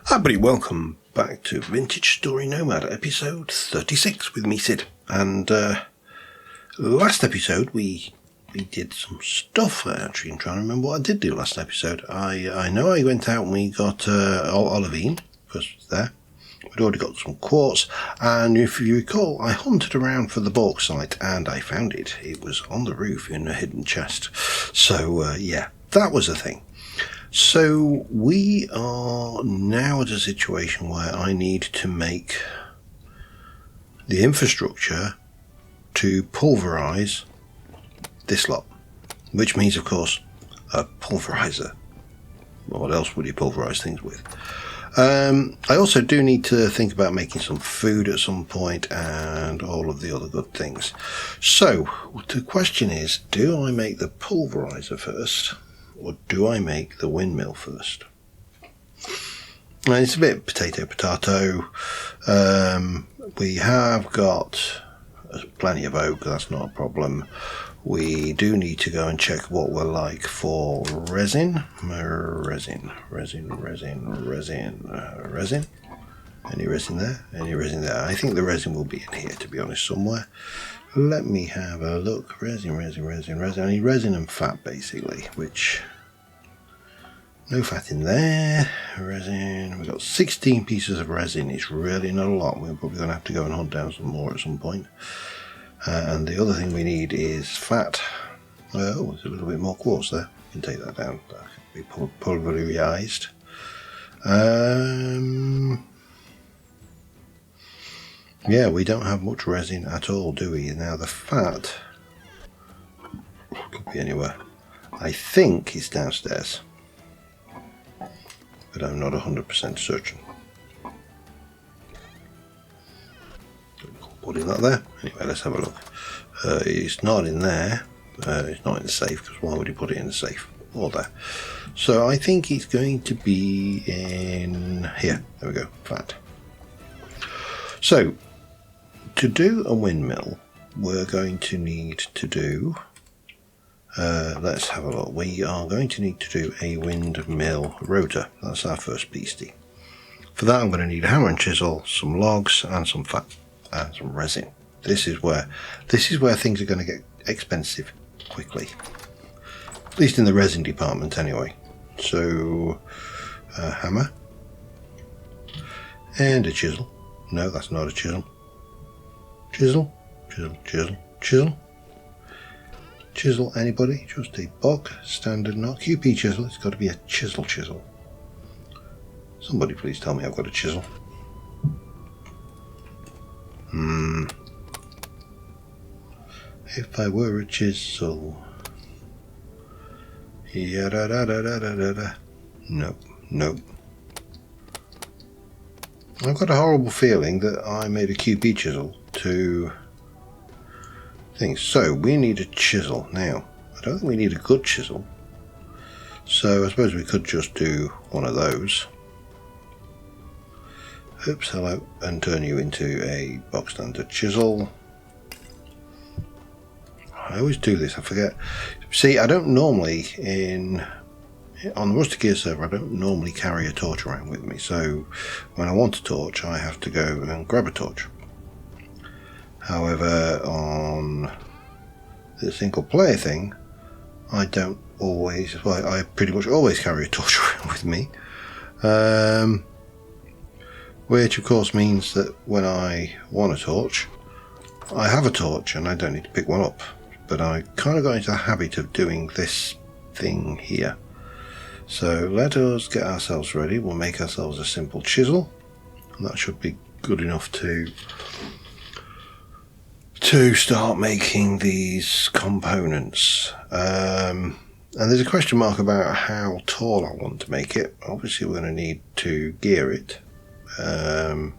Hi buddy, welcome back to Vintage Story Nomad, episode 36 with me, Sid. And last episode we did some stuff. Actually, I'm trying to remember what I did do last episode. I know I went out and we got olivine, first was there. We'd already got some quartz, and if you recall, I hunted around for the bauxite and I found it. It was on the roof in a hidden chest. So yeah, that was a thing. So we are now at a situation where I need to make the infrastructure to pulverize this lot, which means, of course, a pulverizer. What else would you pulverize things with? I also do need to think about making some food at some point and all of the other good things. So the question is, do I make the pulverizer first? Or do I make the windmill first? And it's a bit potato. We have got plenty of oak, that's not a problem. We do need to go and check what we're like for resin. Resin. Any resin there? Any resin there? I think the resin will be in here, to be honest, somewhere. Let me have a look. Resin. I need resin and fat, basically, which... no fat in there. Resin. We've got 16 pieces of resin. It's really not a lot. We're probably going to have to go and hunt down some more at some point. And the other thing we need is fat. Oh, there's a little bit more quartz there. We can take that down. That can be pulverized. Yeah, we don't have much resin at all, do we? Now the fat could be anywhere. I think it's downstairs, but I'm not 100% certain. Putting that there. Anyway, let's have a look. It's not in there. It's not in the safe, because why would you put it in the safe? Or there. So I think it's going to be in here. There we go. Fat. So to do a windmill, we're going to need to do... let's have a look. We are going to need to do a windmill rotor. That's our first beastie. For that, I'm going to need a hammer and chisel, some logs, and some fat, and some resin. This is where things are going to get expensive quickly. At least in the resin department, anyway. So, a hammer and a chisel. No, that's not a chisel. Chisel. Chisel, anybody? Just a bog standard, not QP chisel. It's got to be a chisel. Somebody please tell me I've got a chisel. If I were a chisel. Nope. I've got a horrible feeling that I made a QP chisel to things. So we need a chisel. Now, I don't think we need a good chisel. So I suppose we could just do one of those. Oops, hello. And turn you into a box standard chisel. I always do this, I forget. See, I don't normally, on the Rustic Gear server, I don't normally carry a torch around with me. So when I want a torch, I have to go and grab a torch. However, on the single player thing, I don't always, well, I pretty much always carry a torch around with me. Which of course means that when I want a torch, I have a torch and I don't need to pick one up. But I kind of got into the habit of doing this thing here. So let us get ourselves ready. We'll make ourselves a simple chisel. And that should be good enough to start making these components. And there's a question mark about how tall I want to make it. Obviously we're going to need to gear it. I'm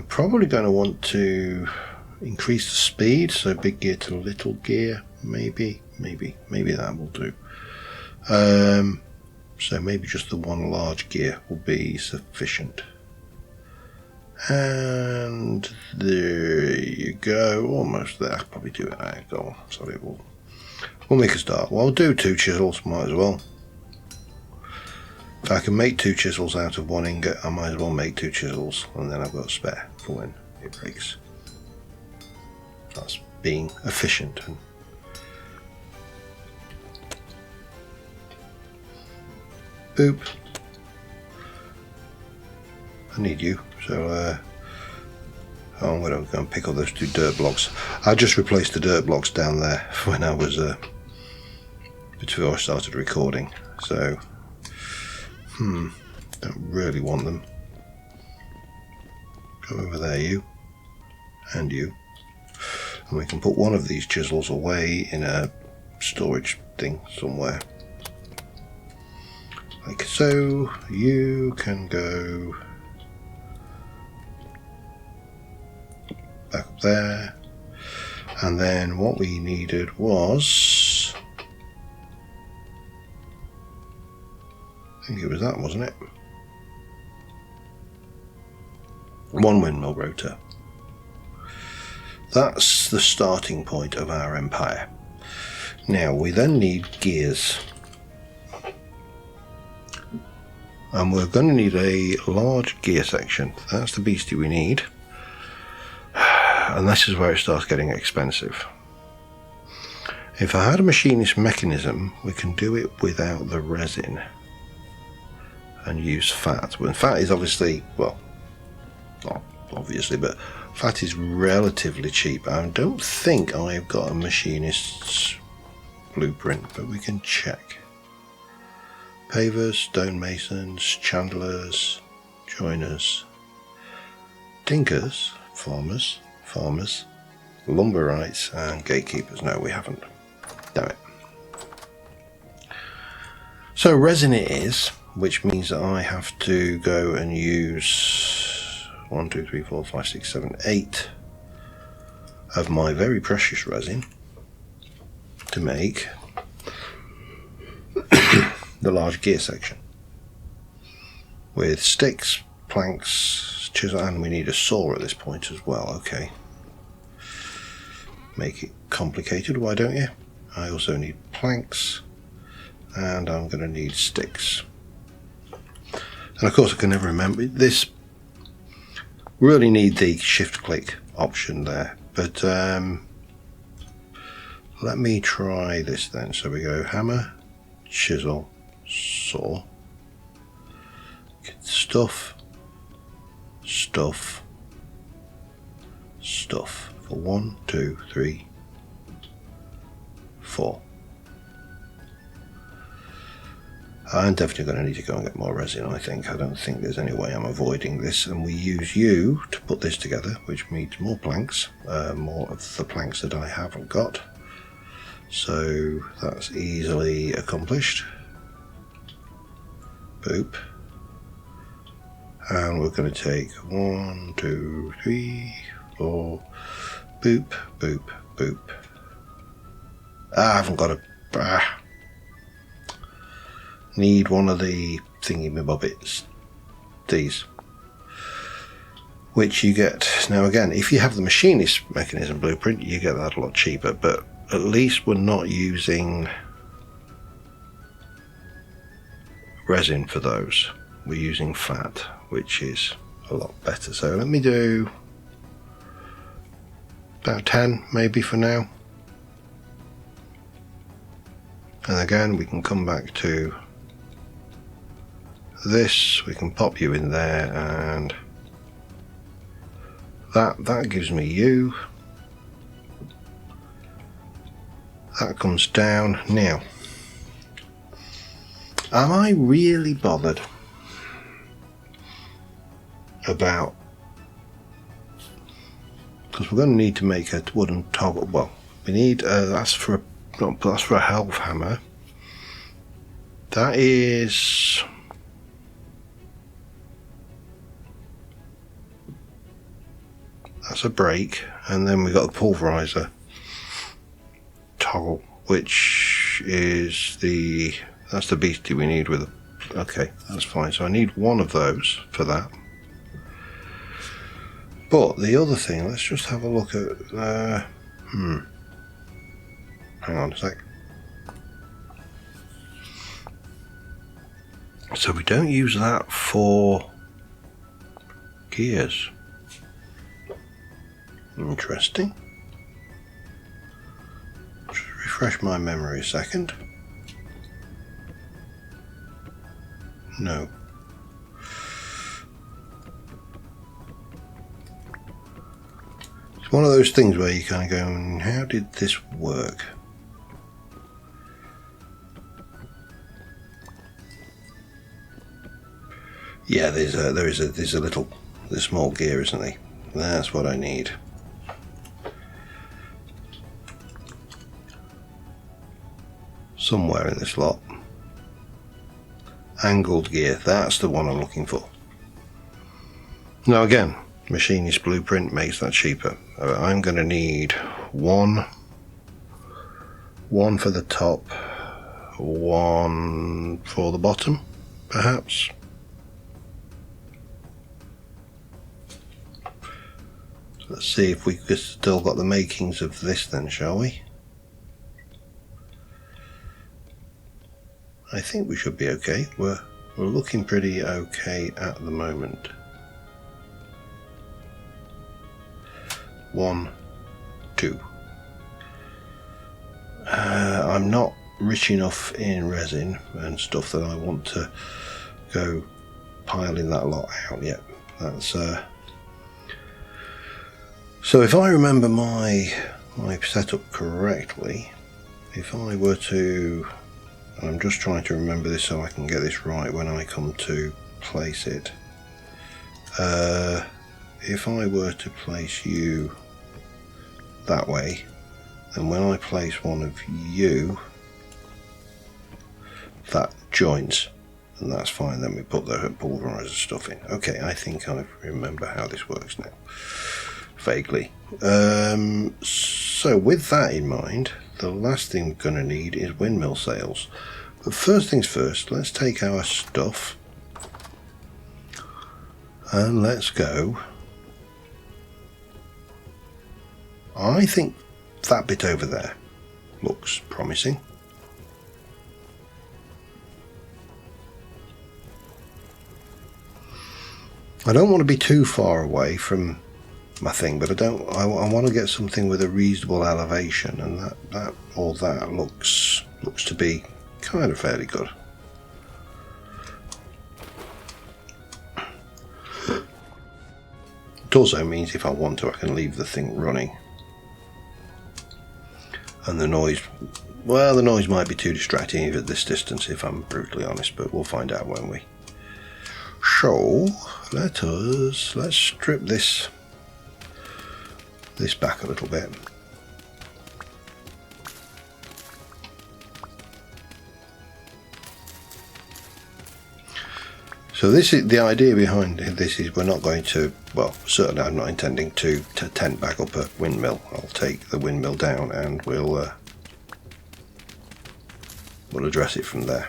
probably going to want to increase the speed, so big gear to little gear, maybe that will do. So maybe just the one large gear will be sufficient. And there you go, almost there. I'll probably do it. Go on, sorry, we'll make a start. Well, I'll do 2 chisels, might as well. If I can make 2 chisels out of 1 ingot, I might as well make 2 chisels, and then I've got a spare for when it breaks. That's being efficient. And boop. I need you, so I'm going to go and pick up those 2 dirt blocks. I just replaced the dirt blocks down there when I was before I started recording, so don't really want them. Go over there, you, and you. And we can put one of these chisels away in a storage thing somewhere. Like so. You can go back up there. And then what we needed was, I think it was that, wasn't it? 1 windmill rotor. That's the starting point of our empire. Now we then need gears. And we're going to need a large gear section. That's the beastie we need. And this is where it starts getting expensive. If I had a machinist mechanism, we can do it without the resin and use fat. When fat is obviously, well, not obviously, but fat is relatively cheap. I don't think I've got a machinist's blueprint, but we can check. Pavers, stonemasons, chandlers, joiners, tinkers, farmers, lumberites, and gatekeepers. No, we haven't. Damn it. So resin it is, which means that I have to go and use 1, 2, 3, 4, 5, 6, 7, 8 of my very precious resin to make the large gear section with sticks, planks, chisel, and we need a saw at this point as well. Okay, make it complicated, why don't you? I also need planks, and I'm going to need sticks. And of course I can never remember this. Really need the shift click option there, but let me try this then. So we go hammer, chisel, saw, stuff for 1, 2, 3, 4. I'm definitely going to need to go and get more resin, I think. I don't think there's any way I'm avoiding this. And we use you to put this together, which means more planks, more of the planks that I haven't got. So that's easily accomplished. Boop. And we're going to take 1, 2, 3, 4. Boop, boop, boop. I haven't got a... Need one of the thingy-me-bobbits. These. Which you get... Now again, if you have the machinist mechanism blueprint, you get that a lot cheaper, but at least we're not using resin for those. We're using fat, which is a lot better. So let me do about 10 maybe for now. And again, we can come back to this. We can pop you in there, and that gives me you. That comes down. Now, am I really bothered about, because we're going to need to make a wooden toggle. Well, we need that's for a health hammer. That is that's a brake, and then we got the pulverizer toggle, which is that's the beastie we need with a, okay, that's fine. So I need one of those for that. But the other thing, let's just have a look at hang on a sec. So we don't use that for gears. Interesting. Just refresh my memory a second. No. It's one of those things where you kind of go, how did this work? Yeah, there's a small gear, isn't there? That's what I need. Somewhere in this lot. Angled gear, that's the one I'm looking for. Now again, machinist blueprint makes that cheaper. I'm going to need one for the top, one for the bottom, perhaps. Let's see if we've still got the makings of this then, shall we? I think we should be okay. We're looking pretty okay at the moment. 1, 2. I'm not rich enough in resin and stuff that I want to go piling that lot out yet. That's so if I remember my setup correctly, if I were to, and I'm just trying to remember this so I can get this right when I come to place it. If I were to place you that way, then when I place one of you, that joins, and that's fine. Then we put the pulverizer stuff in. Okay, I think I remember how this works now. Vaguely. So with that in mind, the last thing we're going to need is windmill sails. But first things first, let's take our stuff and let's go. I think that bit over there looks promising. I don't want to be too far away from my thing, but I want to get something with a reasonable elevation, and that looks to be kind of fairly good. It also means if I want to, I can leave the thing running, and the noise might be too distracting at this distance, if I'm brutally honest, but we'll find out, won't we? So let's strip this back a little bit. So this is the idea behind this, is we're not going to, well, certainly I'm not intending to tent back up a windmill. I'll take the windmill down and we'll address it from there.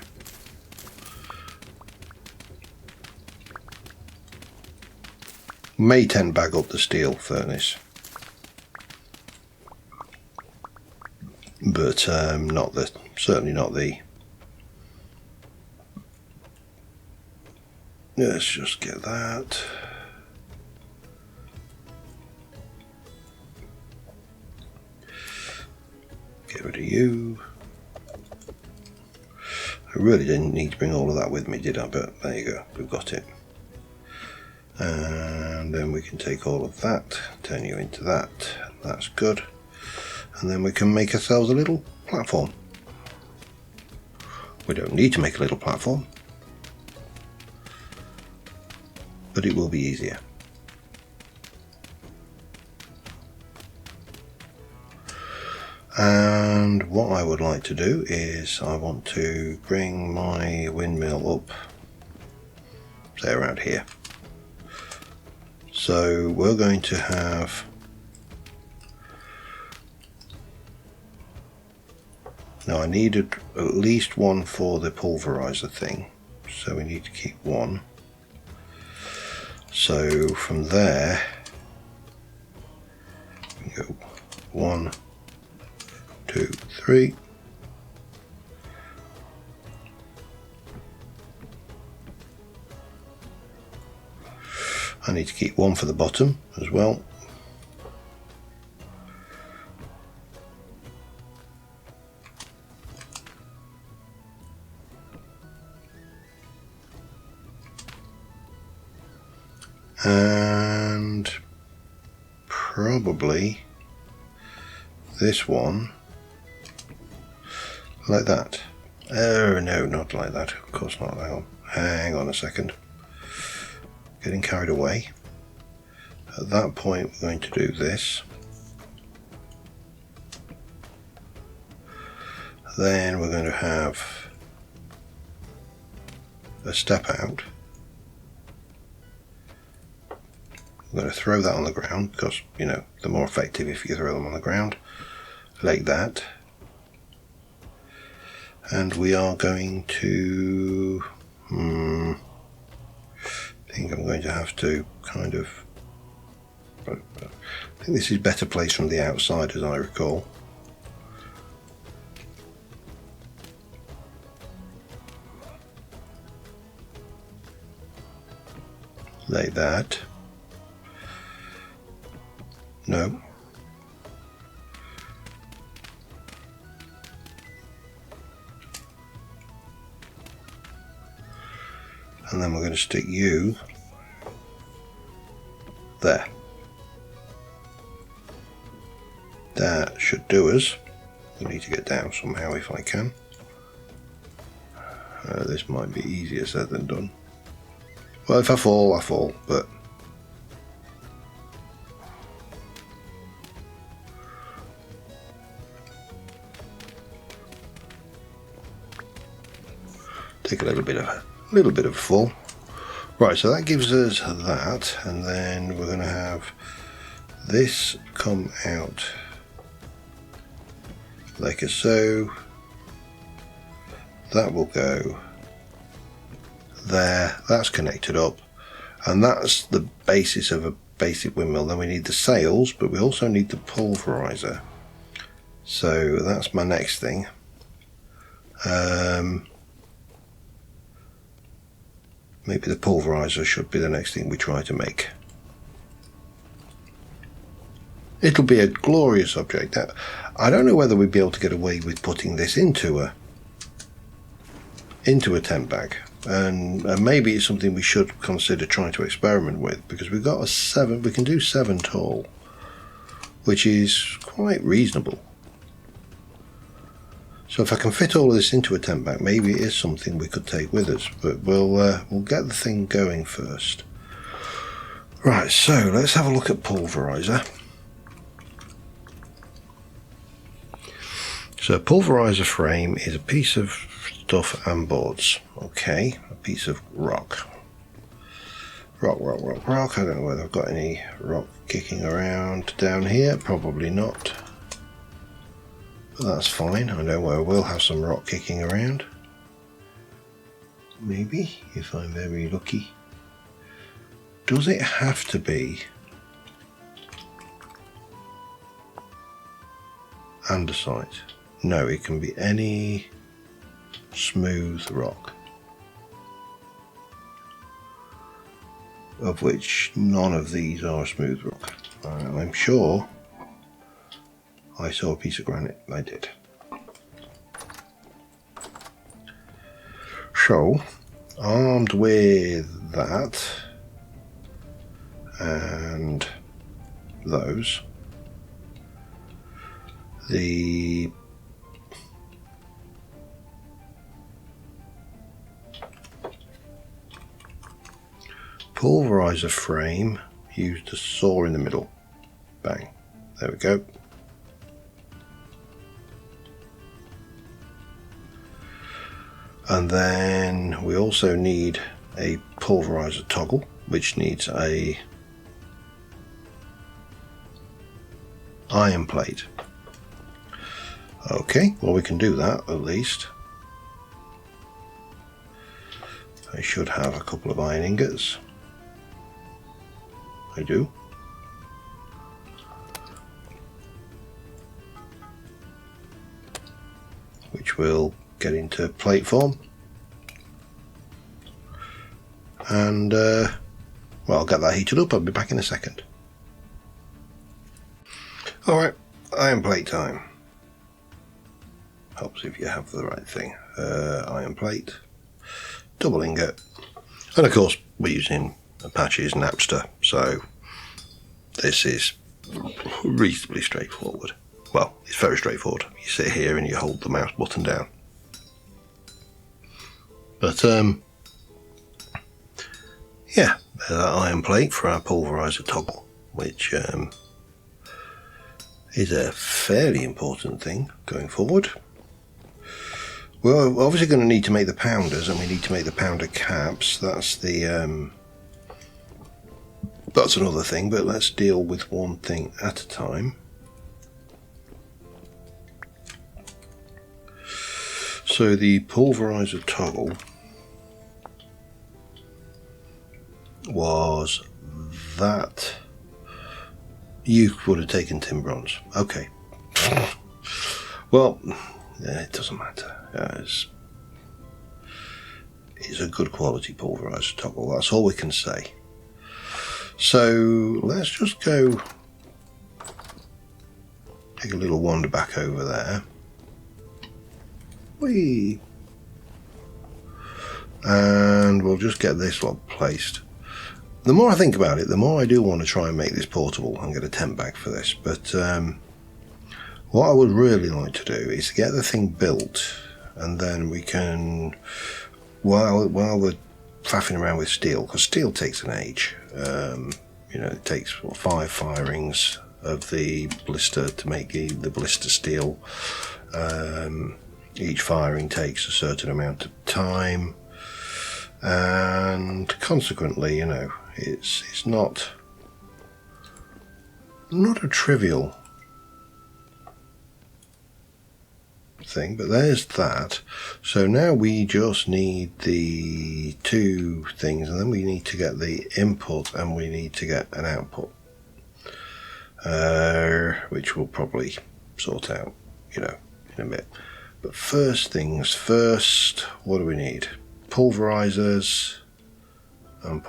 May tent back up the steel furnace, but certainly not the. Let's just get that. Get rid of you. I really didn't need to bring all of that with me, did I? But there you go, we've got it. And then we can take all of that, turn you into that. That's good. And then we can make ourselves a little platform. We don't need to make a little platform, but it will be easier. And what I would like to do is I want to bring my windmill up, say around here. So we're going to have, now I needed at least one for the pulverizer thing, so we need to keep one. So from there we go 1, 2, 3. I need to keep one for the bottom as well. And probably this one like that. Oh no, not like that, of course not. Hang on a second, getting carried away. At that point we're going to do this, then we're going to have a step out. I'm going to throw that on the ground because, you know, they're more effective if you throw them on the ground like that. And we are going to, I think I'm going to have to kind of, I think this is better placed from the outside as I recall. Like that. No. And then we're going to stick you there. That should do us. We need to get down somehow if I can. This might be easier said than done. Well, if I fall, I fall, but take a little bit of a fall. Right, so that gives us that, and then we're going to have this come out like so. That will go there. That's connected up, and that's the basis of a basic windmill. Then we need the sails, but we also need the pulverizer. So that's my next thing. Maybe the pulverizer should be the next thing we try to make. It'll be a glorious object. I don't know whether we'd be able to get away with putting this into a tent bag, and maybe it's something we should consider trying to experiment with, because we've got we can do 7 tall, which is quite reasonable. So if I can fit all of this into a tent bag, maybe it is something we could take with us, but we'll get the thing going first. Right, so let's have a look at pulverizer. So pulverizer frame is a piece of stuff and boards. Okay, a piece of rock. Rock. I don't know whether I've got any rock kicking around down here. Probably not. But that's fine. I know I will have some rock kicking around. Maybe, if I'm very lucky. Does it have to be andesite? No, it can be any smooth rock, of which none of these are smooth rock. I'm sure I saw a piece of granite. I did. So, armed with that and those, the pulverizer frame used a saw in the middle. Bang. There we go. And then we also need a pulverizer toggle, which needs a iron plate. Okay, well we can do that at least. I should have a couple of iron ingots. I do. Which will get into plate form. And Well, I'll get that heated up. I'll be back in a second. Alright, iron plate time. Helps if you have the right thing. Iron plate, double ingot, and of course we're using Apache's Napster, so this is reasonably straightforward. Well, it's very straightforward. You sit here and you hold the mouse button down. But yeah, there's that iron plate for our pulverizer toggle, which is a fairly important thing going forward. We're obviously going to need to make the pounders, and we need to make the pounder caps. That's the that's another thing, but let's deal with one thing at a time. So the pulverizer toggle was that. You would have taken tin bronze. Okay. Well, yeah, it doesn't matter. It's a good quality pulverizer toggle. That's all we can say. So let's just go take a little wander back over there. Whee! And we'll just get this lot placed. The more I think about it, the more I do want to try and make this portable and get a tent bag for this. But what I would really like to do is get the thing built, and then we can, while we're faffing around with steel, because steel takes an age. You know, it takes 5 firings of the blister to make the blister steel. Each firing takes a certain amount of time, and consequently, you know, it's not a trivial thing. But there's that. So now we just need the 2 things, and then we need to get the input and we need to get an output, which we'll probably sort out, you know, in a bit. But first things first, what do we need? Pulverizers and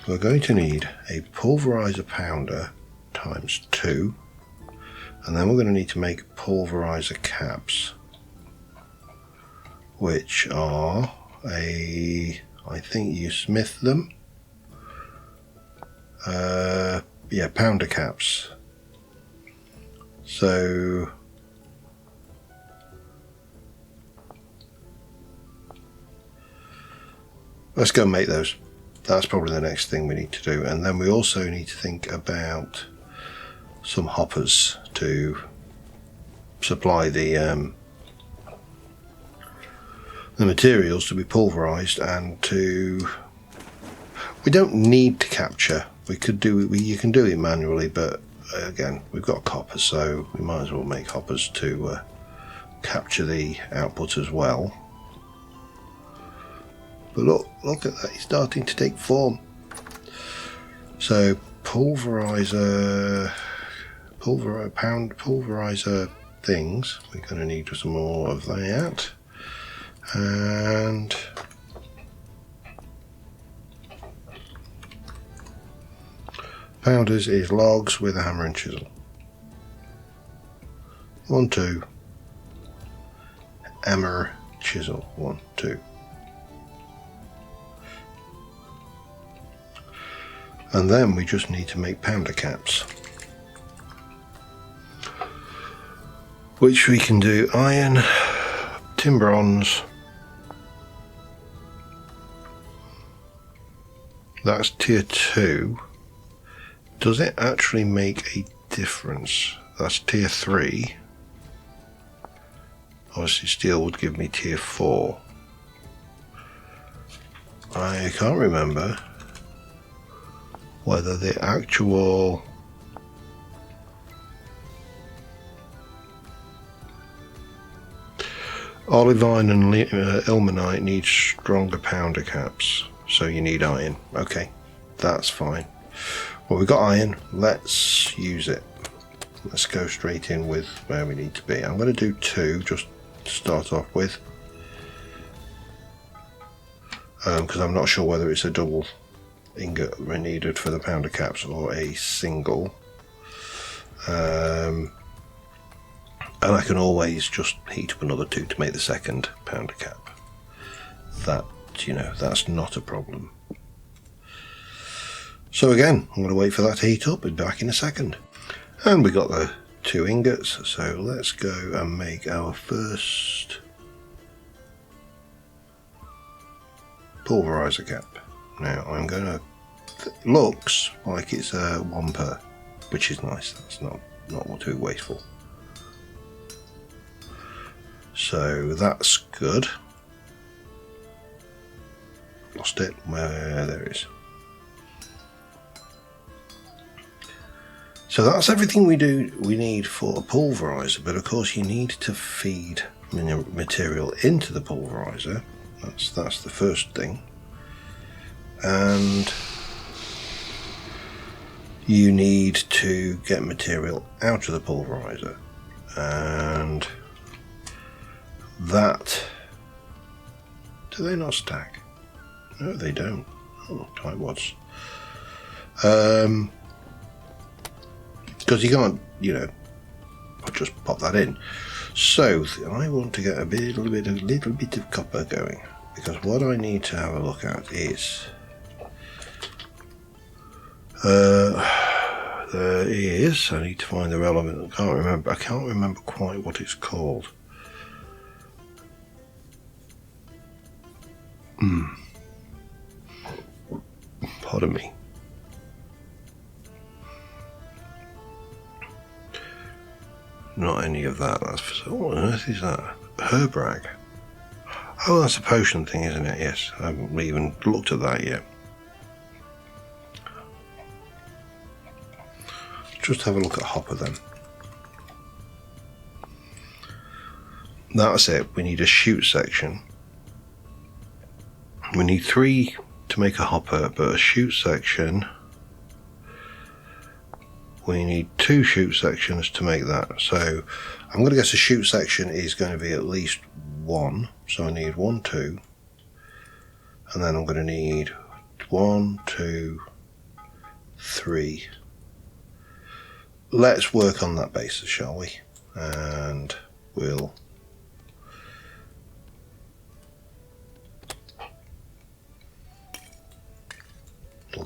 we're going to need a pulverizer pounder times 2, and then we're going to need to make pulverizer caps, which are I think you smith them. Yeah, pounder caps. So let's go and make those. That's probably the next thing we need to do. And then we also need to think about some hoppers to supply the materials to be pulverized, and we don't need to capture. We could do you can do it manually, but again, we've got copper, so we might as well make hoppers to capture the output as well. But look at that, it's starting to take form. So pulverizer things, we're going to need some more of that. And pounders is logs with a hammer and chisel. 1, 2. Hammer, chisel. 1, 2. And then we just need to make pounder caps, which we can do iron, tin bronze. That's tier 2. Does it actually make a difference? That's tier 3. Obviously steel would give me tier 4. I can't remember whether the actual olivine and ilmenite need stronger pounder caps, so you need iron. Okay, that's fine. Well, we've got iron, let's use it. Let's go straight in with where we need to be. I'm going to do 2 just to start off with, because I'm not sure whether it's a double ingot needed for the pounder caps or a single. And I can always just heat up another 2 to make the second pounder cap. That, you know, that's not a problem. So again, I'm going to wait for that to heat up. I'll be back in a second. And we got the 2 ingots, so let's go and make our first pulverizer cap. Now I'm going to, looks like it's a 1 per, which is nice. That's not too wasteful. So that's good. Lost it. Where there it is. So that's everything we need for a pulverizer, but of course you need to feed material into the pulverizer. That's the first thing. And you need to get material out of the pulverizer. And that, do they not stack? No, they don't. Oh, tight wads. Because you can't, you know, just pop that in. So I want to get a little bit of copper going, because what I need to have a look at is there is. I need to find the relevant. I can't remember quite what it's called. Pardon me. Not any of that. That's for, what on earth is that? Herb rag. Oh, that's a potion thing, isn't it? Yes, I haven't even looked at that yet. Just have a look at hopper then. That's it. We need a shoot section. We need 3 to make a hopper, but a shoot section, we need 2 shoot sections to make that. So I'm going to guess a shoot section is going to be at least 1. So I need 1, 2, and then I'm going to need 1, 2, 3. Let's work on that basis, shall we? And we'll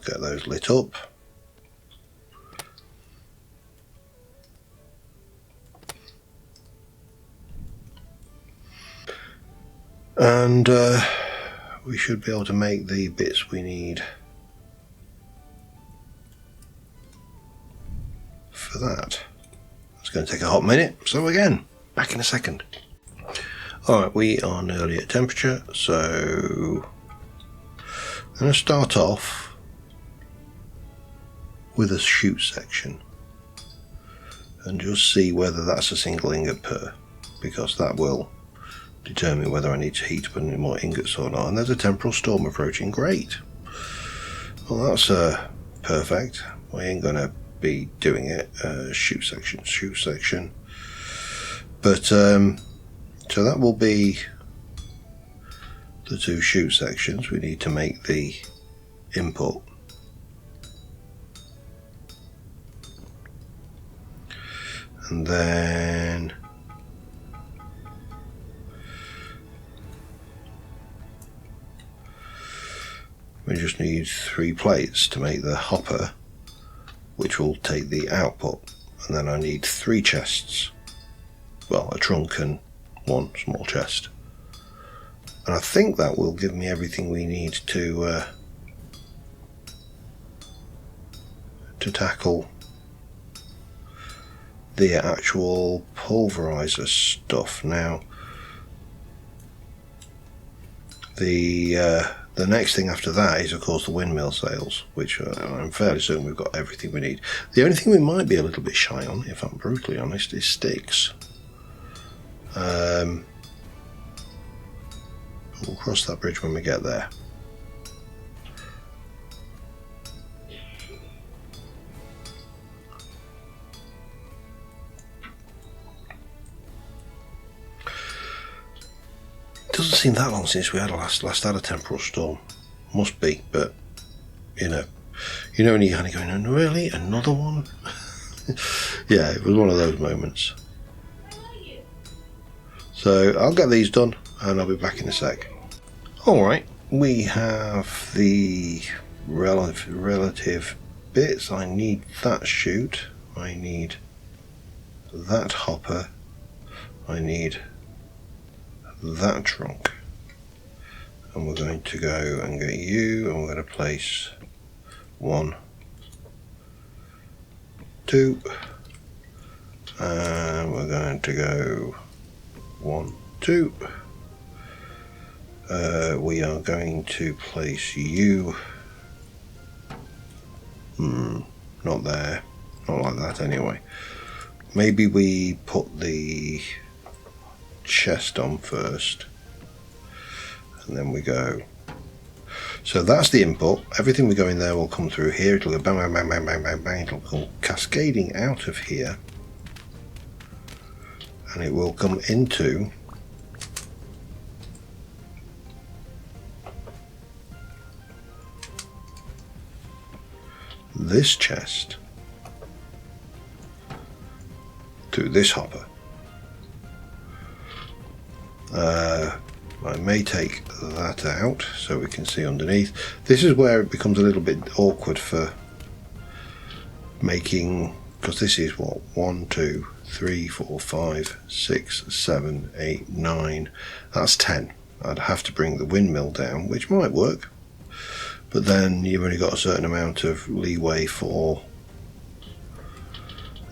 get those lit up. And we should be able to make the bits we need for that. It's going to take a hot minute, so again, back in a second. Alright, we are nearly at temperature, so I'm going to start off with a shoot section and just see whether that's a single ingot per, because that will determine whether I need to heat up any more ingots or not. And there's a temporal storm approaching. Great. Well, that's perfect. We ain't going to be doing it. Shoot section. But so that will be the 2 shoot sections. We need to make the input. And then we just need 3 plates to make the hopper, which will take the output. And then I need 3 chests. Well, a trunk and 1 small chest. And I think that will give me everything we need to tackle the actual pulverizer stuff. Now, the next thing after that is, of course, the windmill sails, which I'm fairly certain we've got everything we need. The only thing we might be a little bit shy on, if I'm brutally honest, is sticks. We'll cross that bridge when we get there. Doesn't seemed that long since we had last had a temporal storm. Must be, but you know when you're kind of going, oh, really, another one? Yeah, it was one of those moments. So I'll get these done and I'll be back in a sec. Alright, we have the relative bits. I need that chute, I need that hopper, I need that trunk, and we're going to go and get you, and we're going to place 1, 2, and we're going to go 1, 2. We are going to place you, not there, not like that anyway. Maybe we put the chest on first, and then we go. So that's the input. Everything we go in there will come through here. It'll go bang, bang, bang, bang, bang, bang, bang. It'll come cascading out of here, and it will come into this chest through this hopper. I may take that out so we can see underneath. This is where it becomes a little bit awkward for making, because this is what, 1, 2, 3, 4, 5, 6, 7, 8, 9. That's 10. I'd have to bring the windmill down, which might work, but then you've only got a certain amount of leeway for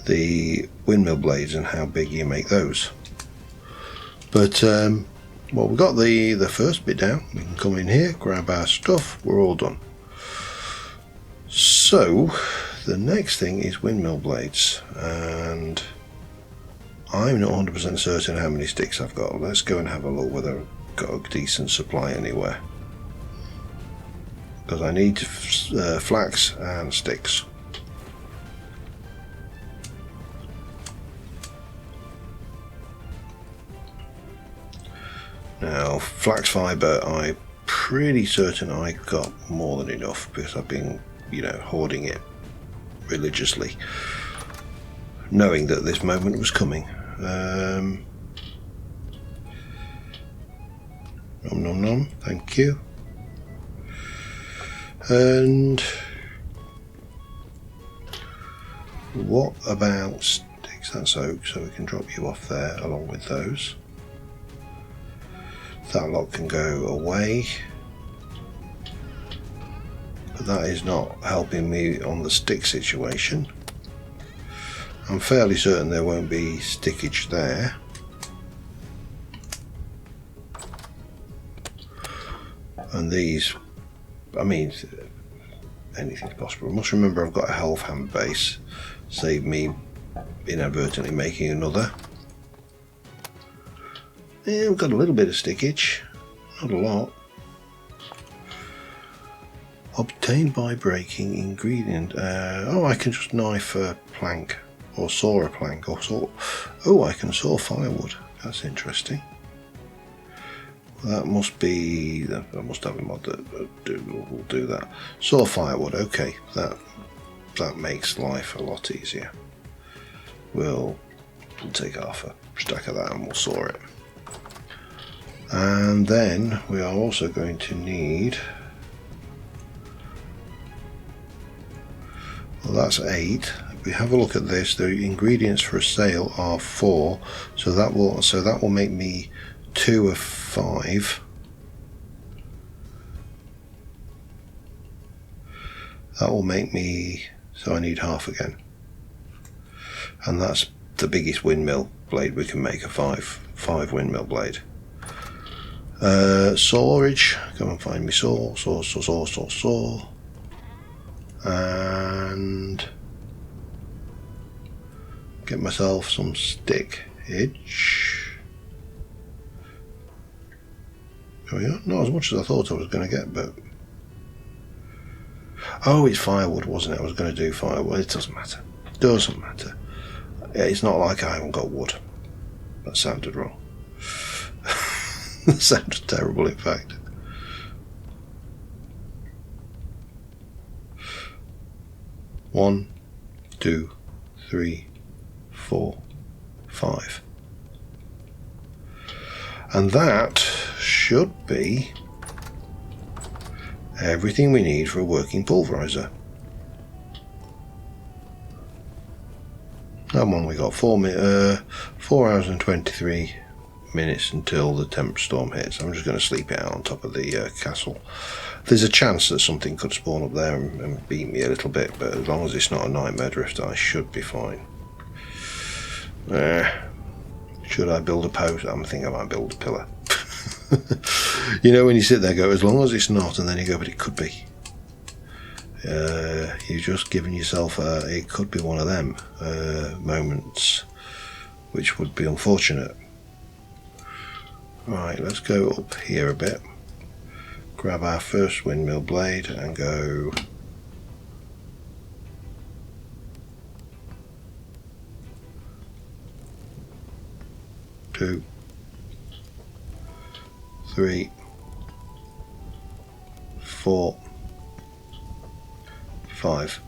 the windmill blades and how big you make those. But well, we've got the first bit down. We can come in here, grab our stuff, we're all done. So the next thing is windmill blades, and I'm not 100% certain how many sticks I've got. Let's go and have a look whether I've got a decent supply anywhere, because I need flax and sticks. Now, flax fibre, I'm pretty certain I got more than enough, because I've been, hoarding it religiously, knowing that this moment was coming. Nom nom nom, thank you. And what about sticks? That's oak, so we can drop you off there along with those. That lot can go away, but that is not helping me on the stick situation. I'm fairly certain there won't be stickage there. And these, I mean, anything's possible. I must remember I've got a health hand base, save me inadvertently making another. Yeah, we've got a little bit of stickage, not a lot. Obtained by breaking ingredient. Oh, I can just knife a plank, or saw a plank, or saw. Oh, I can saw firewood. That's interesting. That must be. I must have a mod that will do that. Saw firewood. Okay, that makes life a lot easier. We'll take half a stack of that and we'll saw it. And then we are also going to need, well, that's 8. If we have a look at this, the ingredients for a sale are 4, so that will make me 2 of 5. That will make me, so I need half again, and that's the biggest windmill blade we can make, a 5 windmill blade. Sawage, come and find me saw, and get myself some stickage. There we go. Not as much as I thought I was going to get, but oh, it's firewood, wasn't it? I was going to do firewood. It doesn't matter. Doesn't matter. It's not like I haven't got wood. That sounded wrong. That sounds terrible, in fact. One, 2, 3, 4, 5. And that should be everything we need for a working pulverizer. That one we got 4 hours and 23 minutes until the temp storm hits. I'm just going to sleep it out on top of the castle. There's a chance that something could spawn up there and beat me a little bit, but as long as it's not a nightmare drift, I should be fine. Should I build a post? I'm thinking I might build a pillar. You know, when you sit there and go, as long as it's not, and then you go, but it could be. You've just given yourself it could be one of them moments, which would be unfortunate. Right, let's go up here a bit, grab our first windmill blade and go two, 3, 4, 5.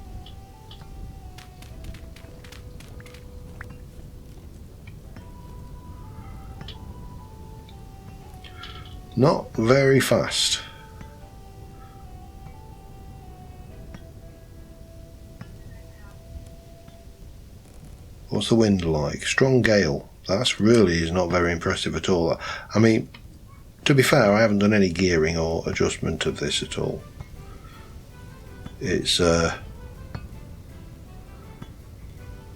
Not very fast. What's the wind like? Strong gale. That's really is not very impressive at all. I mean, to be fair, I haven't done any gearing or adjustment of this at all. It's well,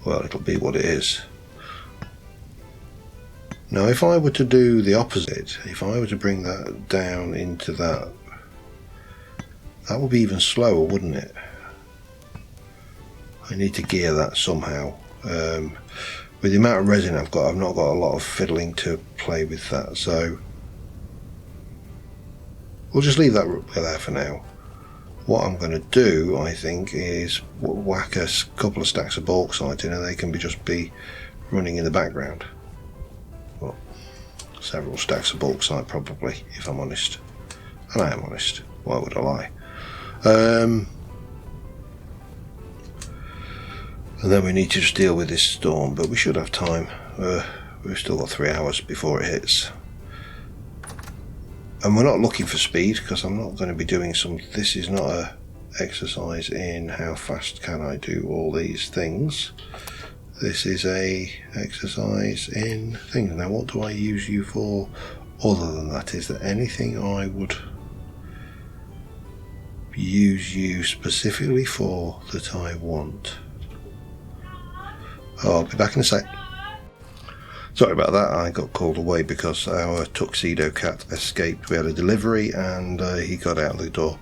it'll be what it is. Now, if I were to do the opposite, if I were to bring that down into that would be even slower, wouldn't it? I need to gear that somehow. With the amount of resin I've got, I've not got a lot of fiddling to play with that, so we'll just leave that there for now. What I'm going to do, I think, is whack a couple of stacks of bauxite in, and they can just be running in the background. Well, several stacks of bauxite probably, if I'm honest. And I am honest. Why would I lie? And then we need to just deal with this storm, but we should have time. We've still got 3 hours before it hits. And we're not looking for speed, because I'm not going to be doing this is not a exercise in how fast can I do all these things. This is a exercise in things. Now, what do I use you for other than that? Is there anything I would use you specifically for that I want? Oh, I'll be back in a sec. Sorry about that, I got called away because our tuxedo cat escaped. We had a delivery and he got out the door.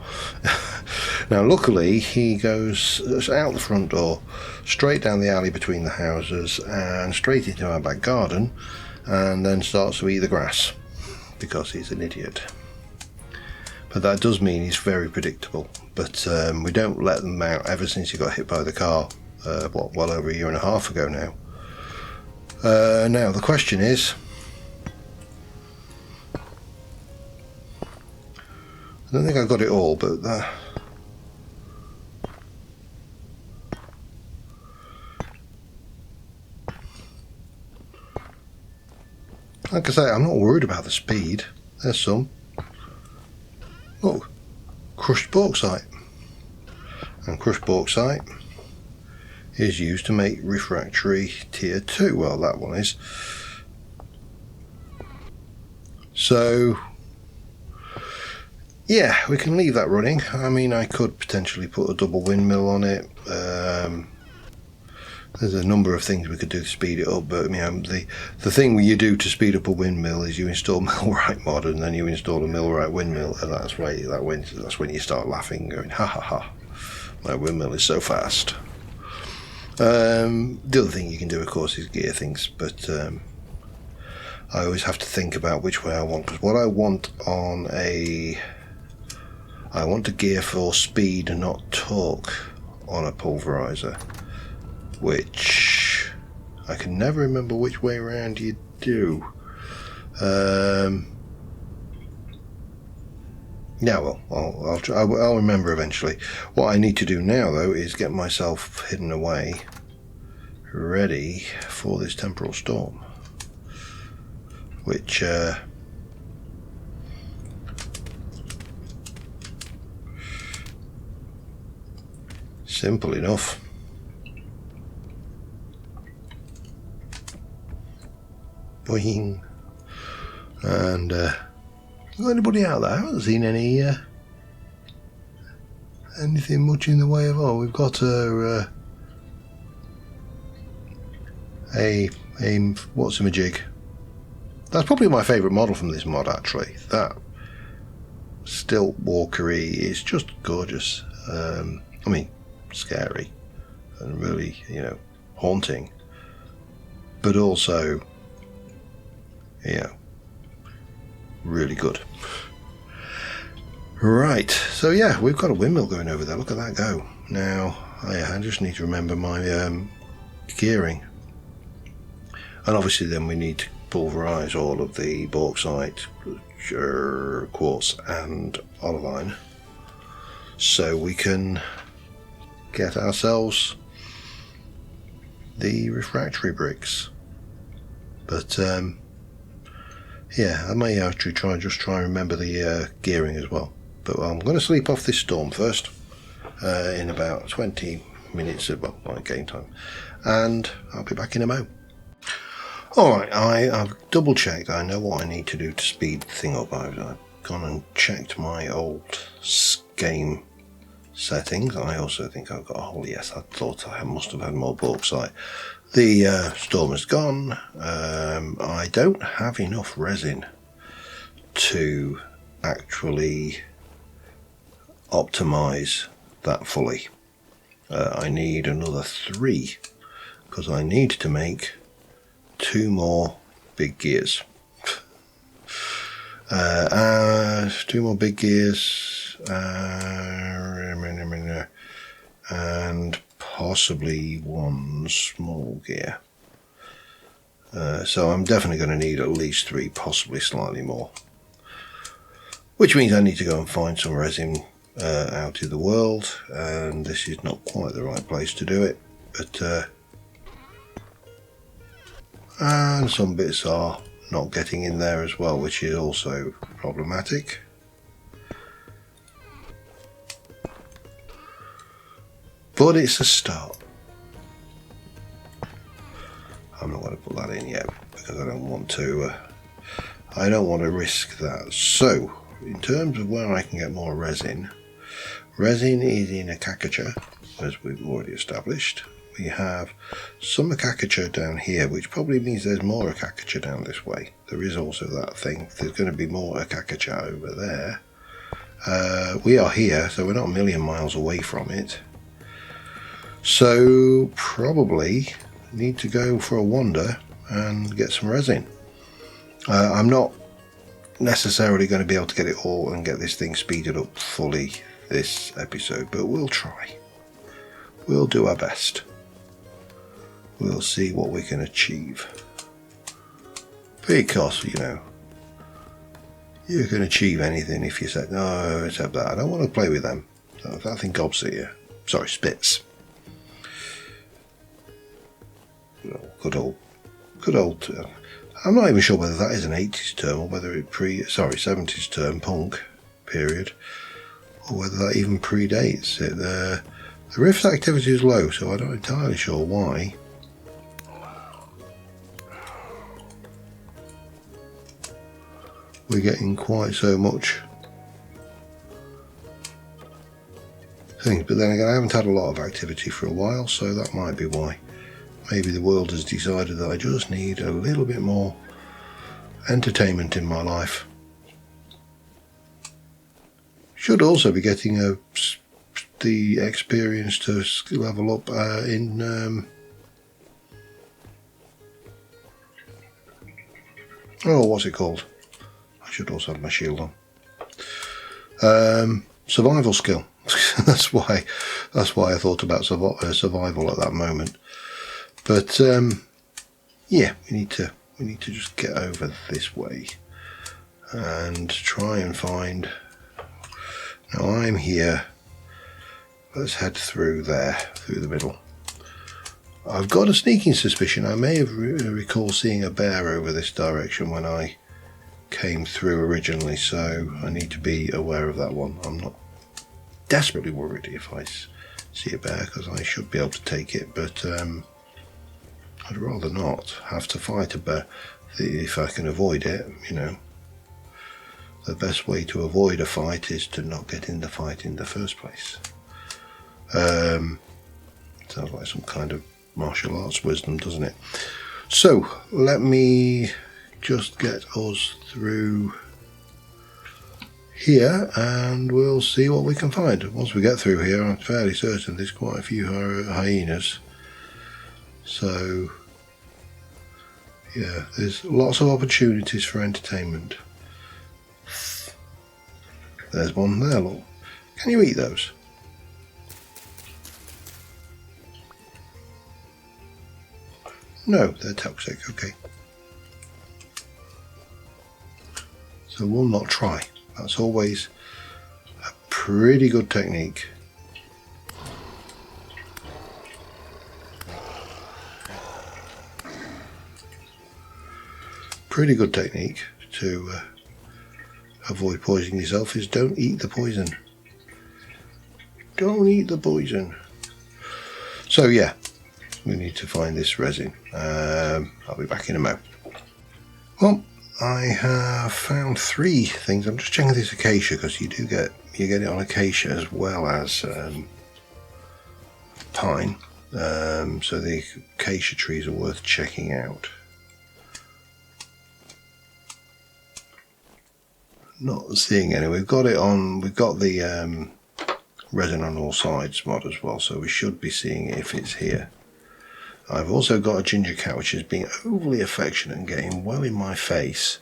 Now luckily he goes out the front door, straight down the alley between the houses and straight into our back garden, and then starts to eat the grass because he's an idiot. But that does mean he's very predictable. But we don't let them out ever since he got hit by the car, well over 1.5 years ago now. Now the question is, I don't think I got it all, but like I say, I'm not worried about the speed. There's some. Oh, crushed bauxite. And crushed bauxite is used to make refractory tier 2. Well, that one is. So yeah, we can leave that running. I mean, I could potentially put a double windmill on it. There's a number of things we could do to speed it up, but you know, the thing you do to speed up a windmill is you install Millwright mod, and then you install a Millwright windmill, and that's when you start laughing, going ha ha ha, my windmill is so fast. The other thing you can do, of course, is gear things, but I always have to think about which way I want, because what I want I want to gear for speed and not torque on a pulverizer, which I can never remember which way around you do. Yeah, well, I'll remember eventually. What I need to do now, though, is get myself hidden away, ready for this temporal storm, which simple enough. Boing. And anybody out there hasn't seen anything much in the way of, oh, we've got a what's-a-majig. That's probably my favourite model from this mod, actually. That stilt walkery is just gorgeous. I mean, scary and really, haunting, but also, really good. Right, so yeah, we've got a windmill going over there. Look at that go. Now, I just need to remember my gearing. And obviously then we need to pulverise all of the bauxite, quartz and olivine, so we can get ourselves the refractory bricks. But yeah, I may actually try and remember the gearing as well. But I'm going to sleep off this storm first in about 20 minutes of my game time, and I'll be back in a mo. Alright, I've double checked. I know what I need to do to speed the thing up. I've gone and checked my old game settings. I also think I've got a hole. Yes, I thought I must have had more bauxite. The storm is gone. I don't have enough resin to actually optimize that fully. I need another 3 because I need to make 2 more big gears. 2 more big gears, and possibly 1 small gear. So I'm definitely going to need at least 3, possibly slightly more. Which means I need to go and find some resin out in the world, and this is not quite the right place to do it. But and some bits are not getting in there as well, which is also problematic. But it's a start. I'm not going to put that in yet because I don't want to risk that. So in terms of where I can get more resin is in Akakacha, as we've already established. We have some Akakacha down here, which probably means there's more Akakacha down this way. There is also that thing. There's going to be more Akakacha over there. We are here, so we're not a million miles away from it. So probably need to go for a wander and get some resin. I'm not necessarily going to be able to get it all and get this thing speeded up fully this episode, but we'll try. We'll do our best. We'll see what we can achieve. Because, you can achieve anything if you say, no, except that. I don't want to play with them. That thing gobs at you. Sorry, spits. Good old. I'm not even sure whether that is an 80s term or whether it 70s term, punk period, or whether that even predates it. The rift activity is low, so I'm not entirely sure why. We're getting quite so much things, but then again, I haven't had a lot of activity for a while, so that might be why. Maybe the world has decided that I just need a little bit more entertainment in my life. Should also be getting the experience to level up in what's it called? I should also have my shield on. Survival skill. That's why I thought about survival at that moment. But yeah, we need to just get over this way and try and find Now I'm here. Let's head through there, through the middle. I've got a sneaking suspicion I may have recall seeing a bear over this direction when I came through originally, so I need to be aware of that one. I'm not desperately worried if I see a bear, because I should be able to take it, but I'd rather not have to fight a bear. If I can avoid it, you know, the best way to avoid a fight is to not get in the fight in the first place. Sounds like some kind of martial arts wisdom, doesn't it? So let me just get us through here and we'll see what we can find. Once we get through here, I'm fairly certain there's quite a few hyenas, so yeah, there's lots of opportunities for entertainment. There's one there, look. Can you eat those? No, they're toxic, okay. So we'll not try. That's always a pretty good technique. Pretty good technique to avoid poisoning yourself is don't eat the poison. Don't eat the poison. So yeah, we need to find this resin. I'll be back in a moment. Well, I have found 3 things. I'm just checking this acacia because you get it on acacia as well as pine. So the acacia trees are worth checking out. Not seeing any. We've got the resin on all sides mod as well, so we should be seeing it if it's here. I've also got a ginger cat which is being overly affectionate and getting well in my face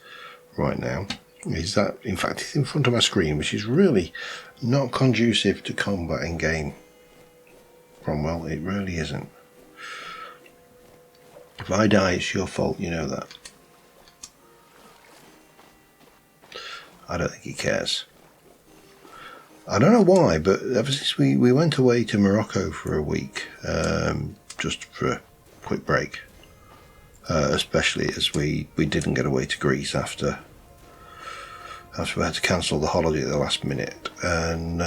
right now. In fact, it's in front of my screen, which is really not conducive to combat in game. Cromwell, it really isn't. If I die, it's your fault, you know that. I don't think he cares. I don't know why, but ever since we went away to Morocco for a week, just for a quick break, especially as we didn't get away to Greece after we had to cancel the holiday at the last minute, and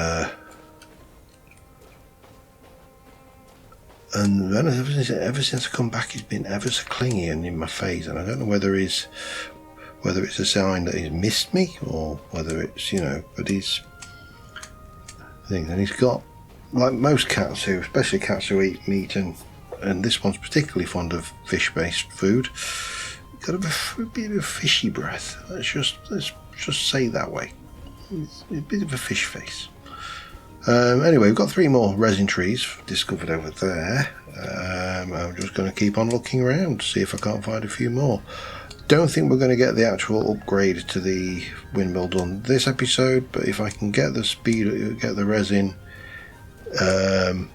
then ever since I come back, he's been ever so clingy and in my face, and I don't know whether it's a sign that he's missed me or whether it's, you know, but he's things, and he's got, like most cats who, especially cats who eat meat, and this one's particularly fond of fish-based food, got a bit of fishy breath. Let's just say that way. It's a bit of a fish face. Anyway, we've got 3 more resin trees discovered over there. I'm just going to keep on looking around to see if I can't find a few more. Don't think we're going to get the actual upgrade to the windmill done this episode, but if I can get the speed, get the resin, and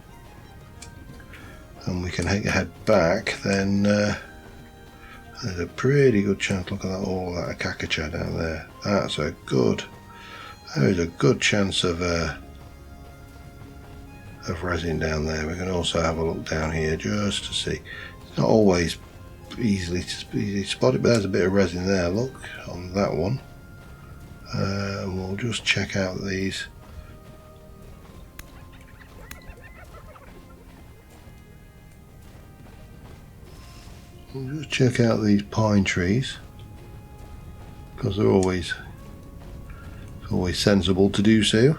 we can head back, then there's a pretty good chance. Look at that, all that acacia down there. There's a good chance of resin down there. We can also have a look down here just to see. It's not always easily spotted, but there's a bit of resin there, look, on that one. We'll just check out these. We'll just check out these pine trees, because they're always sensible to do so.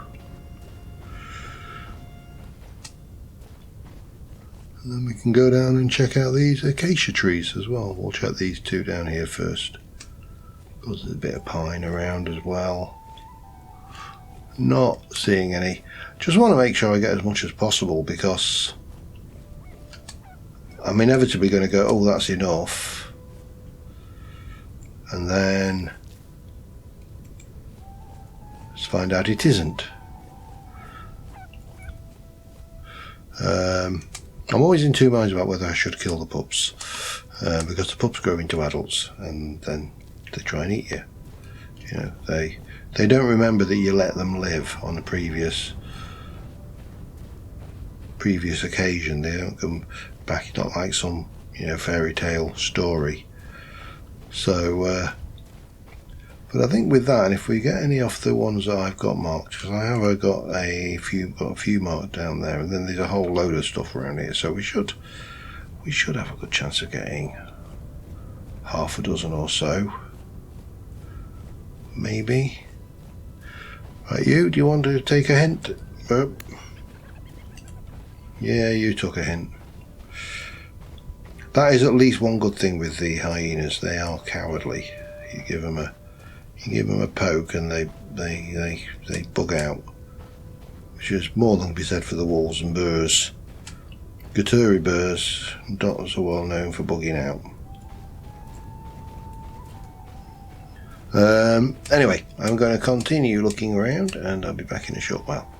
And then we can go down and check out these acacia trees as well. We'll check these 2 down here first, because there's a bit of pine around as well. Not seeing any. Just want to make sure I get as much as possible, because I'm inevitably going to go, oh, that's enough, and then let's find out it isn't. I'm always in 2 minds about whether I should kill the pups, because the pups grow into adults and then they try and eat you. You know, They don't remember that you let them live on a previous occasion. They don't come back. It's not like some, fairy tale story. So, but I think with that, and if we get any off the ones that I've got marked, because I have got a few marked down there, and then there's a whole load of stuff around here, so we should have a good chance of getting half a dozen or so, maybe. Right, do you want to take a hint? Yeah, you took a hint. That is at least one good thing with the hyenas. They are cowardly. You give them a poke and they bug out, which is more than can be said for the wolves and boars. Gaturi boars not so well known for bugging out. Anyway, I'm going to continue looking around and I'll be back in a short while.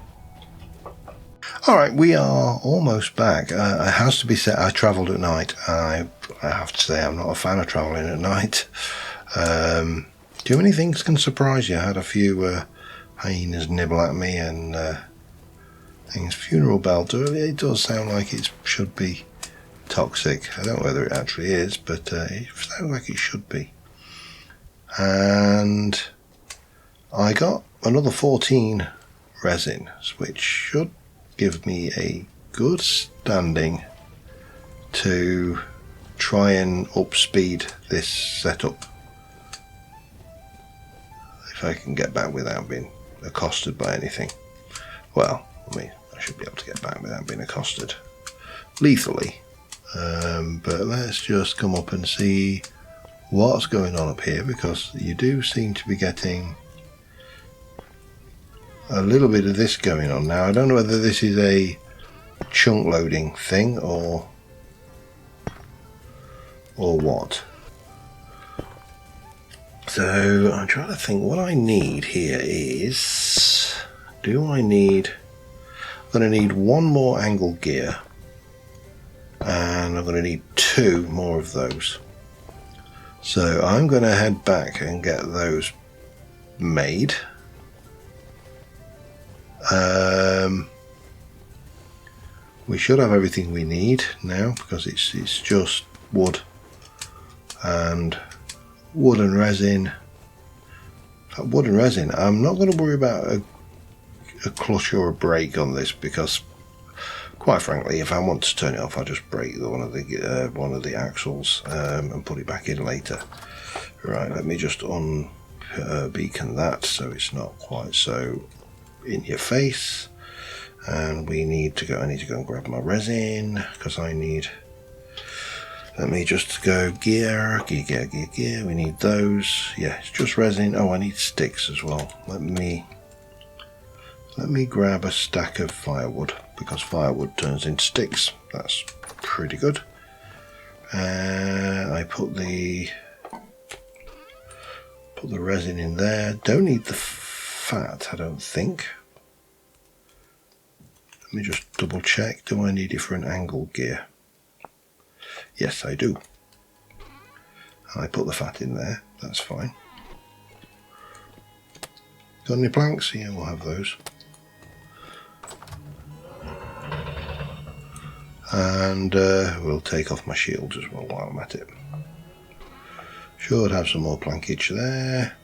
Alright, we are almost back. It has to be said, I travelled at night. I have to say I'm not a fan of travelling at night. Too many things can surprise you. I had a few hyenas nibble at me, and things. Funeral bell, it does sound like it should be toxic. I don't know whether it actually is, but it sounds like it should be. And I got another 14 resins, which should give me a good standing to try and upspeed this setup. If I can get back without being accosted by anything. Well, I should be able to get back without being accosted lethally. But let's just come up and see what's going on up here, because you do seem to be getting a little bit of this going on now. I don't know whether this is a chunk loading thing or what. So I'm trying to think what I need here is, I'm going to need one more angle gear, and I'm going to need 2 more of those. So I'm going to head back and get those made. We should have everything we need now, because it's just wood and resin. Wood and resin. I'm not going to worry about a clutch or a brake on this, because quite frankly, if I want to turn it off, I'll just break one of the axles and put it back in later. Right, let me just beacon that so it's not quite so in your face. And I need to go and grab my resin, because let me just go gear. We need those. Yeah, it's just resin. Oh, I need sticks as well. Let me grab a stack of firewood, because firewood turns into sticks. That's pretty good. I put the resin in there. Don't need the fat, I don't think. Let me just double check. Do I need it for an angle gear? Yes, I do. I put the fat in there. That's fine. Got any planks? Yeah, we'll have those. And we'll take off my shields as well while I'm at it. Should have some more plankage there.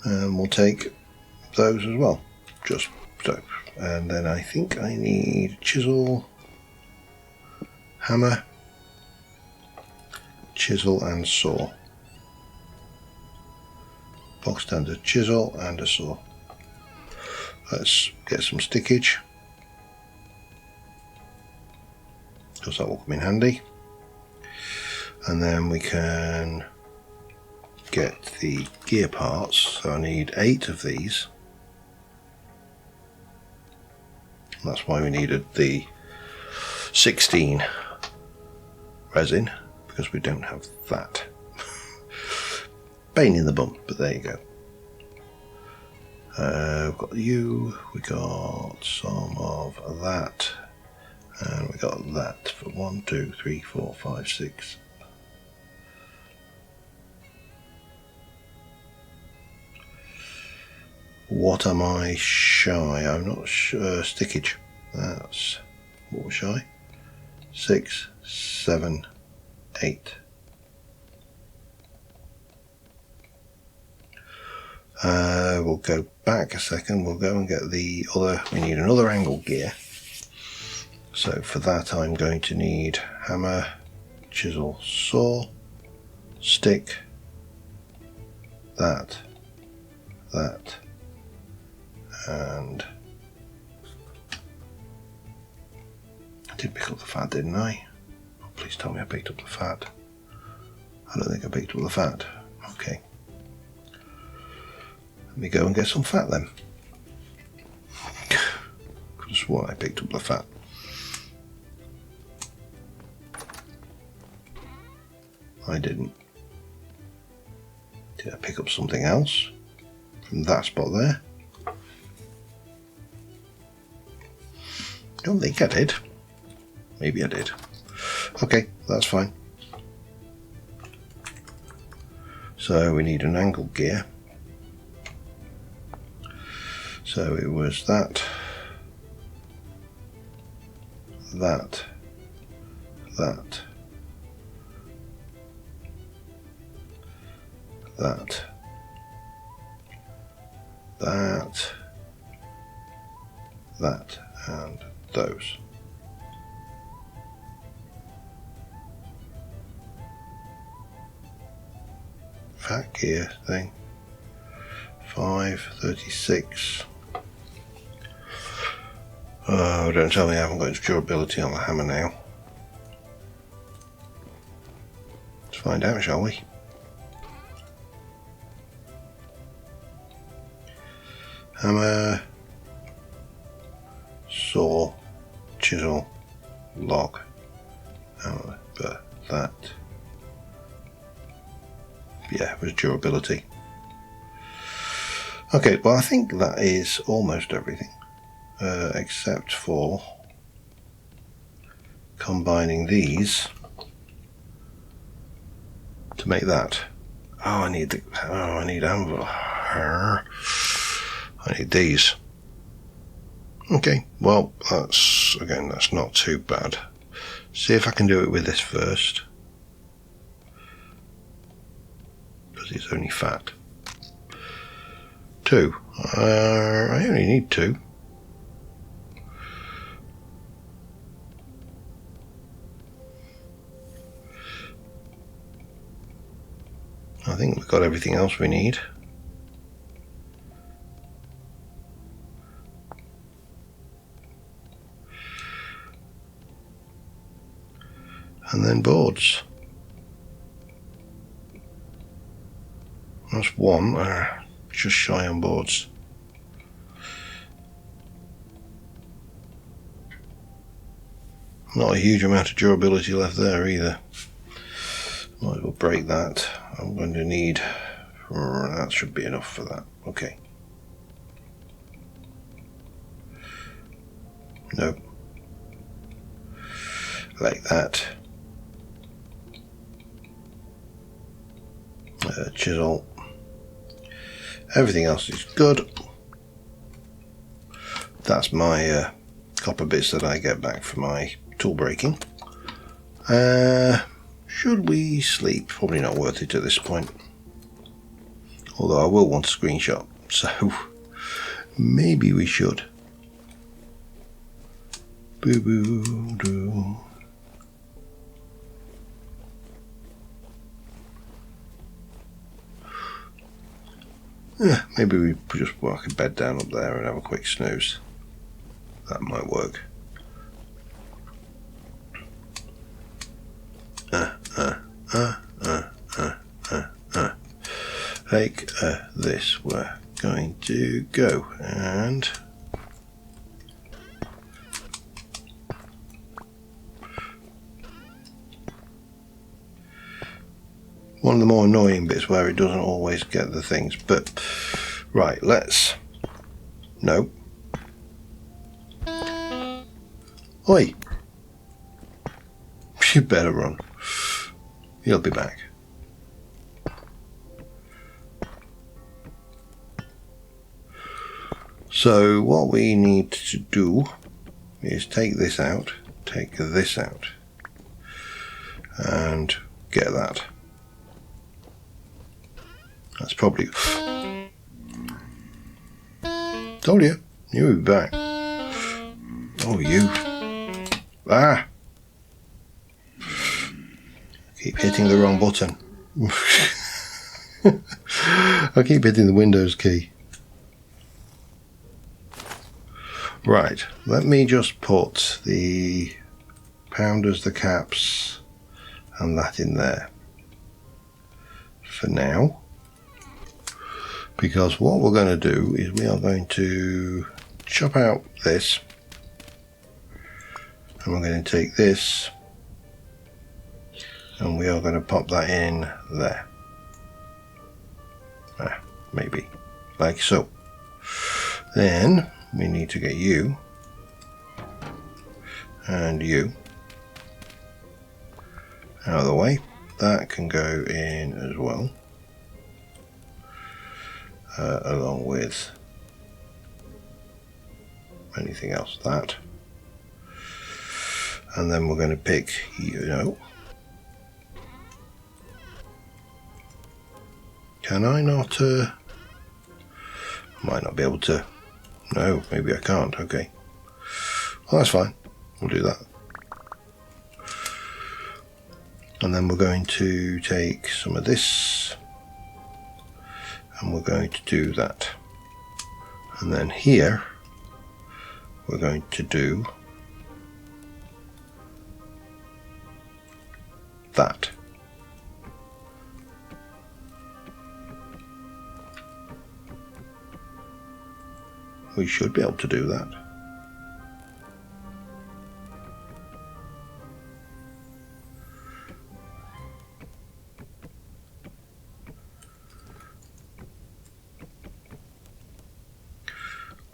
And we'll take those as well, just so. And then I think I need chisel, hammer, chisel and saw. Box standard chisel and a saw. Let's get some stickage, because that will come in handy. And then we can get the gear parts. So I need 8 of these. That's why we needed the 16 resin, because we don't have that. Pain in the bum, but there you go. We've got we got some of that, and we got that for 1, 2, 3, 4, 5, 6, What am I shy? I'm not sure. Stickage. That's what we're shy. 6, 7, 8. We'll go back a second. We'll go and get the other. We need another angle gear. So for that, I'm going to need hammer, chisel, saw, stick, that, and I did pick up the fat, didn't I? Oh, please tell me I picked up the fat. I don't think I picked up the fat. Okay. Let me go and get some fat then. Could have sworn I picked up the fat. I didn't. Did I pick up something else from that spot there? Don't think I did. Maybe I did. Okay, that's fine. So we need an angle gear. So it was that, that, that, that, that, that, and those. Fat gear thing. 536. Oh, don't tell me I haven't got its durability on the hammer now. Let's find out, shall we? Hammer, saw, chisel, log, hammer, but that, yeah, it was durability. Okay, well I think that is almost everything, except for combining these to make that. Oh, I need anvil. I need these. Okay, well, that's not too bad. See if I can do it with this first, because it's only fat. 2. I only need 2. I think we've got everything else we need. And then boards. That's 1. Just shy on boards. Not a huge amount of durability left there either. Might as well break that. I'm going to need, that should be enough for that. Okay. Nope. Like that. Chisel. Everything else is good. That's my copper bits that I get back for my tool breaking. Should we sleep? Probably not worth it at this point. Although I will want a screenshot, so maybe we should. Boo boo doo. Yeah, maybe we just work a bed down up there and have a quick snooze. That might work. Like this, we're going to go and one of the more annoying bits where it doesn't always get the things, but right, no. Oi! You better run. He'll be back. So what we need to do is take this out, take this out, and get that. That's probably... Told you, you would be back. Oh, you. Ah! Keep hitting the wrong button. I keep hitting the Windows key. Right, let me just put the pounders, the caps, and that in there for now. Because what we're going to do is we are going to chop out this, and we're going to take this, and we are going to pop that in there. Maybe like so. Then we need to get you and you out of the way. That can go in as well, along with anything else. That, and then we're going to pick Can I not? Might not be able to. No, maybe I can't. Okay. Well, that's fine. We'll do that. And then we're going to take some of this, and we're going to do that. And then here, we're going to do that. We should be able to do that.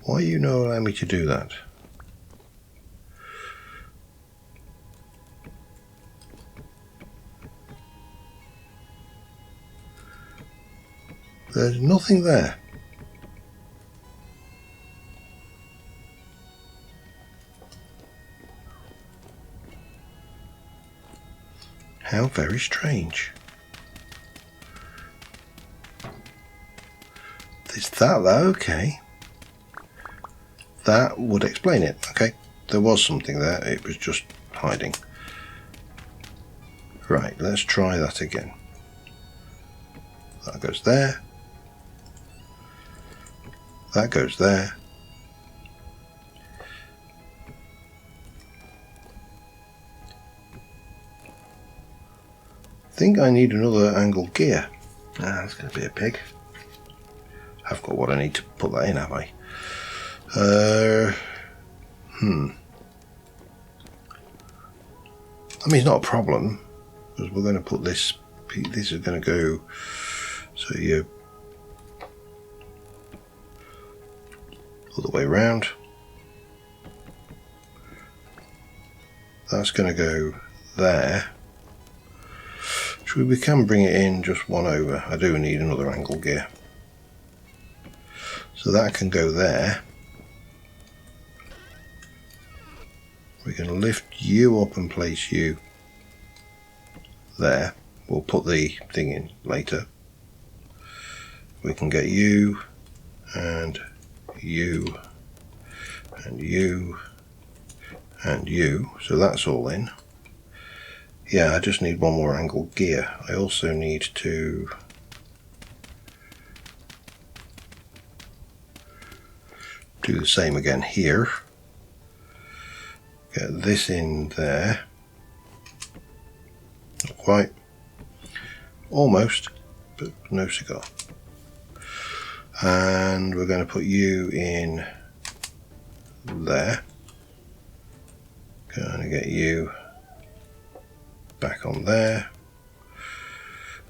Why you not allow me to do that? There's nothing there. How very strange. Is that okay? That would explain it. Okay, there was something there, it was just hiding. Right, let's try that again. That goes there. That goes there. I think I need another angle gear. That's going to be a pig. I've got what I need to put that in, have I? I mean, it's not a problem, because we're going to put this, this is going to go, so you all the way around. That's going to go there. We can bring it in just one over. I do need another angle gear. So that can go there. We can lift you up and place you there. We'll put the thing in later. We can get you and you and you and you. So that's all in. Yeah, I just need one more angle gear. I also need to do the same again here. Get this in there. Not quite. Almost, but no cigar. And we're going to put you in there. Going to get you back on there.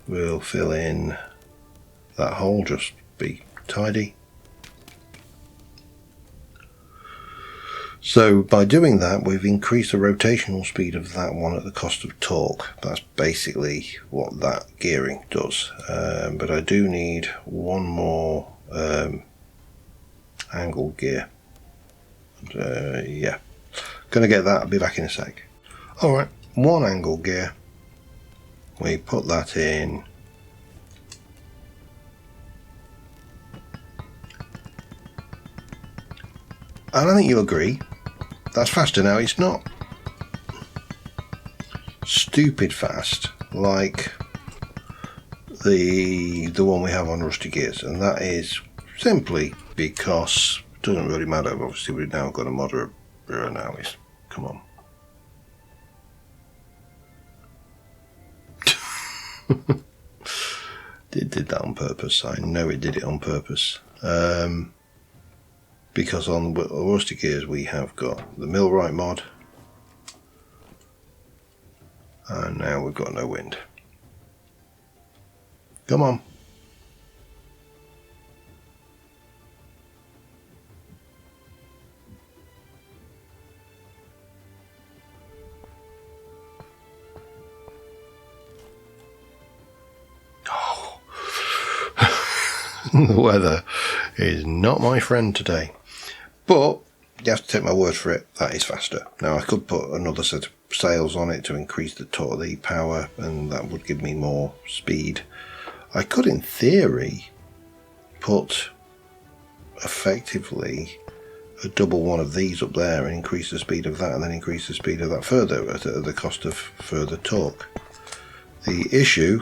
We'll fill in that hole, just be tidy. So by doing that, we've increased the rotational speed of that one at the cost of torque. That's basically what that gearing does. But I do need one more angle gear. Yeah, gonna get that. I'll be back in a sec. Alright, one angle gear. We put that in. And I think you'll agree, that's faster now. It's not stupid fast like the one we have on Rusty Gears, and that is simply because it doesn't really matter. Obviously we've now got a moderate now. Come on. It did that on purpose. I know it did it on purpose. Because on Rusty Gears we have got the millwright mod, and now we've got no wind. Come on. Oh. The weather is not my friend today. But you have to take my word for it, that is faster. Now I could put another set of sails on it to increase the power, and that would give me more speed. I could in theory put effectively a double one of these up there and increase the speed of that, and then increase the speed of that further at the cost of further torque. The issue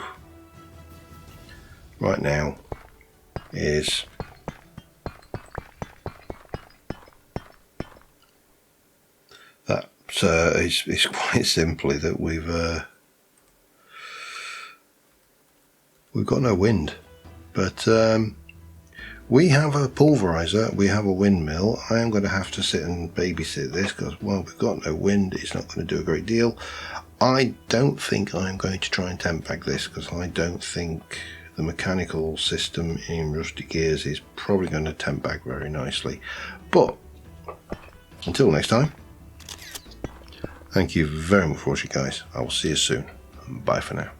right now is it's quite simply that we've got no wind, but we have a pulverizer, we have a windmill. I am going to have to sit and babysit this because, well, we've got no wind. It's not going to do a great deal. I don't think I'm going to try and temp bag this because I don't think the mechanical system in Rusty Gears is probably going to temp bag very nicely. But until next time, thank you very much for watching, guys. I will see you soon. Bye for now.